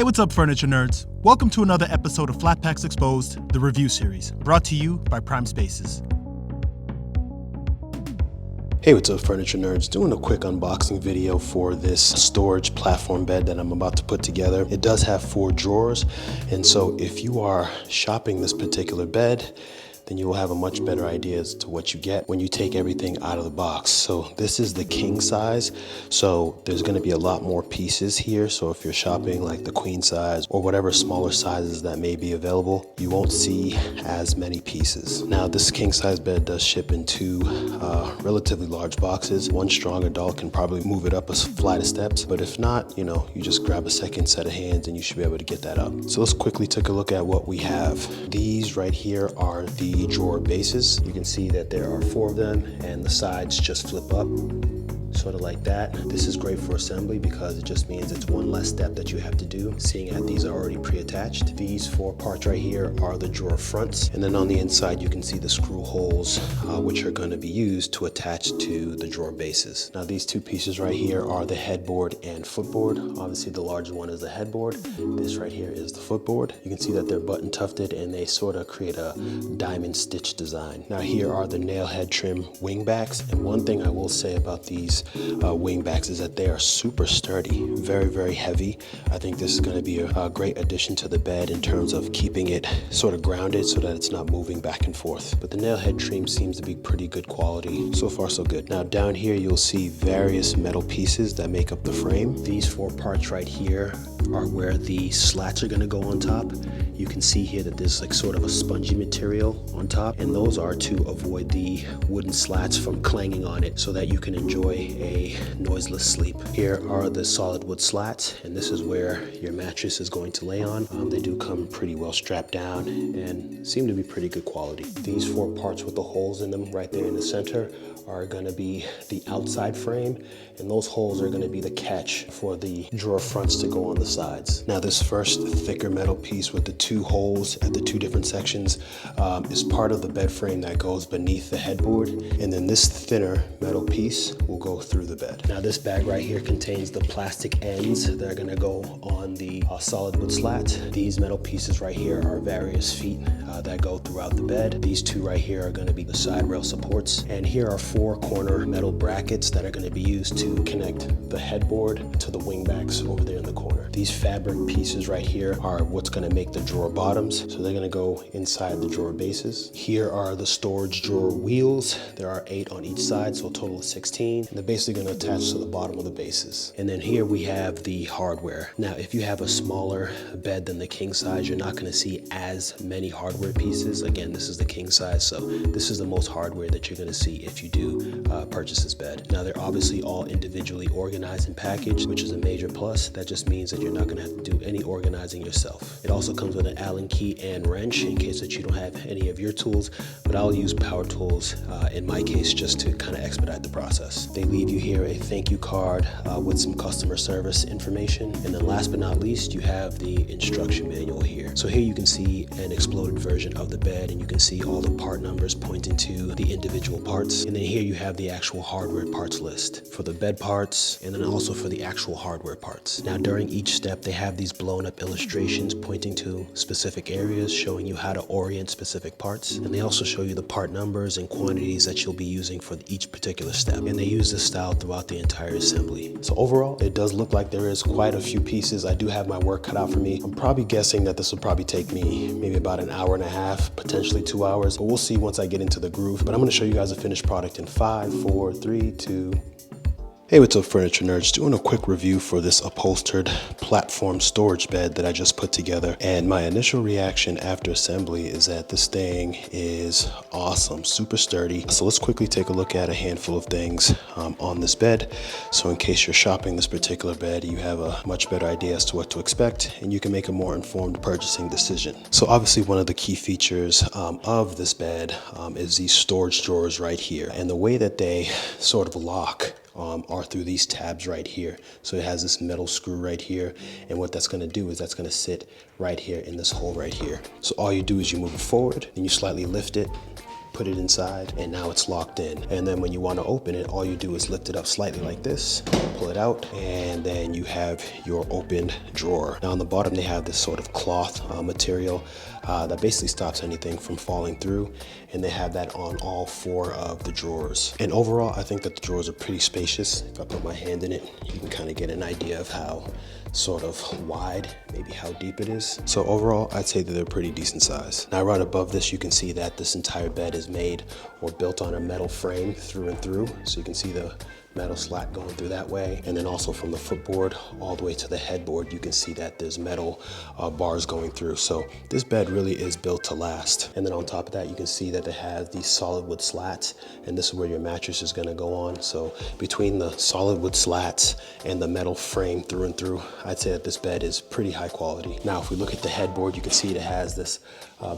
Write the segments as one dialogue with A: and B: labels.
A: Hey, what's up, furniture nerds? Welcome to another episode of Flat Packs Exposed, the review series, brought to you by Prime Spaces.
B: Hey, what's up, furniture nerds? Doing a quick unboxing video for this storage platform bed that I'm about to put together. It does have 4 drawers, and so if you are shopping this particular bed, then you will have a much better idea as to what you get when you take everything out of the box. So this is the king size, so there's going to be a lot more pieces here. So if you're shopping like the queen size or whatever smaller sizes that may be available, you won't see as many pieces. Now this king size bed does ship in 2 relatively large boxes. One strong adult can probably move it up a flight of steps, but if not, you just grab a second set of hands and you should be able to get that up. So let's quickly take a look at what we have. These right here are the drawer bases. You can see that there are 4 of them and the sides just flip up, sort of like that. This is great for assembly because it just means it's one less step that you have to do, seeing that these are already pre-attached. These 4 parts right here are the drawer fronts, and then on the inside you can see the screw holes, which are going to be used to attach to the drawer bases. Now these 2 pieces right here are the headboard and footboard. Obviously the larger one is the headboard. This right here is the footboard. You can see that they're button tufted and they sort of create a diamond stitch design. Now here are the nail head trim wing backs, and one thing I will say about these wing backs is that they are super sturdy, very, very heavy. I think this is going to be a great addition to the bed in terms of keeping it sort of grounded so that it's not moving back and forth. But the nail head trim seems to be pretty good quality. So far so good. Now down here you'll see various metal pieces that make up the frame. These 4 parts right here are where the slats are going to go on top. You can see here that there's like sort of a spongy material on top, and those are to avoid the wooden slats from clanging on it so that you can enjoy a noiseless sleep. Here are the solid wood slats, and this is where your mattress is going to lay on. They do come pretty well strapped down and seem to be pretty good quality. These 4 parts with the holes in them right there in the center are going to be the outside frame, and those holes are going to be the catch for the drawer fronts to go on the sides. Now this first thicker metal piece with the 2 holes at the 2 different sections is part of the bed frame that goes beneath the headboard, and then this thinner metal piece will go through the bed. Now this bag right here contains the plastic ends that are going to go on the solid wood slats. These metal pieces right here are various feet that go throughout the bed. These 2 right here are going to be the side rail supports, and here are 4 corner metal brackets that are going to be used to connect the headboard to the wing backs over there in the corner. These fabric pieces right here are what's going to make the drawer bottoms, so they're going to go inside the drawer bases. Here are the storage drawer wheels. There are 8 on each side, so a total of 16, and they're basically going to attach to the bottom of the bases. And then here we have the hardware. Now if you have a smaller bed than the king size, you're not going to see as many hardware pieces. Again, this is the king size, so this is the most hardware that you're going to see if you do purchase this bed. Now they're obviously all individually organized and packaged, which is a major plus. That just means that you're not going to have to do any organizing yourself. It also comes with an Allen key and wrench in case that you don't have any of your tools, but I'll use power tools in my case just to kind of expedite the process. They leave you here a thank you card with some customer service information, and then last but not least you have the instruction manual here. So here you can see an exploded version of the bed, and you can see all the part numbers pointing to the individual parts, and then here you have the actual hardware parts list for the bed parts and then also for the actual hardware parts. Now during each step they have these blown up illustrations pointing to specific areas, showing you how to orient specific parts, and they also show you the part numbers and quantities that you'll be using for each particular step, and they use this style throughout the entire assembly. So overall it does look like there is quite a few pieces. I do have my work cut out for me. I'm probably guessing that this will probably take me maybe about an hour and a half, potentially 2 hours, but we'll see once I get into the groove. But I'm going to show you guys a finished product in 5, 4, 3, 2. Hey, what's up, furniture nerds? Doing a quick review for this upholstered platform storage bed that I just put together, and my initial reaction after assembly is that this thing is awesome, super sturdy. So let's quickly take a look at a handful of things on this bed, so in case you're shopping this particular bed you have a much better idea as to what to expect and you can make a more informed purchasing decision. So obviously one of the key features of this bed is these storage drawers right here, and the way that they sort of lock are through these tabs right here. So it has this metal screw right here, and what that's going to do is that's going to sit right here in this hole right here. So all you do is you move it forward and you slightly lift it, put it inside, and now it's locked in. And then when you want to open it, all you do is lift it up slightly like this, pull it out, and then you have your opened drawer. Now on the bottom they have this sort of cloth material that basically stops anything from falling through, and they have that on all 4 of the drawers. And overall, I think that the drawers are pretty spacious. If I put my hand in it, you can kind of get an idea of how sort of wide, maybe how deep it is. So overall, I'd say that they're pretty decent size. Now right above this, you can see that this entire bed is made or built on a metal frame through and through. So you can see the metal slat going through that way, and then also from the footboard all the way to the headboard, you can see that there's metal bars going through. So this bed really is built to last. And then on top of that, you can see that it has these solid wood slats, and this is where your mattress is going to go on. So between the solid wood slats and the metal frame through and through, I'd say that this bed is pretty high quality. Now if we look at the headboard, you can see it has this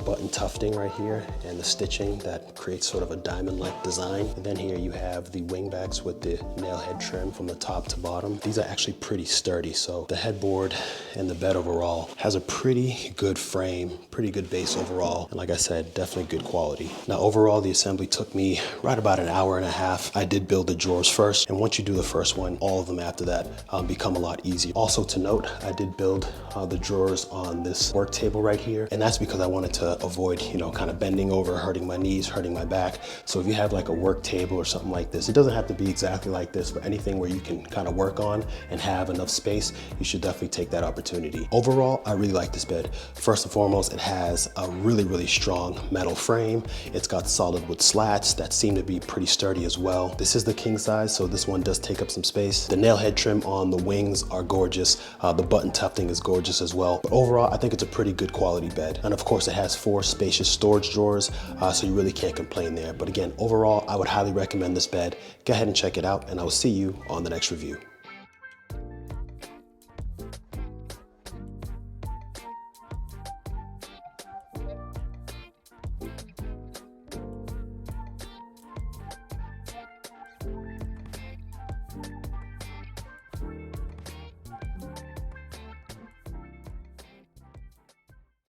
B: button tufting right here and the stitching that creates sort of a diamond-like design. And then here you have the wing backs with the nail head trim from the top to bottom. These are actually pretty sturdy, so the headboard and the bed overall has a pretty good frame, pretty good base overall, and like I said, definitely good quality. Now overall, the assembly took me right about an hour and a half. I did build the drawers first, and once you do the first one, all of them after that become a lot easier. Also to note, I did build the drawers on this work table right here, and that's because I wanted to avoid, kind of bending over, hurting my knees, hurting my back. So if you have like a work table or something like this, it doesn't have to be exactly like this, but anything where you can kind of work on and have enough space, you should definitely take that opportunity. Overall, I really like this bed. First and foremost, it has a really, really strong metal frame. It's got solid wood slats that seem to be pretty sturdy as well. This is the king size, so this one does take up some space. The nail head trim on the wings are gorgeous. The button tufting is gorgeous as well. But overall, I think it's a pretty good quality bed. And of course, it has 4 spacious storage drawers, so you really can't complain there. But again, overall, I would highly recommend this bed. Go ahead and check it out, and I will see you on the next review.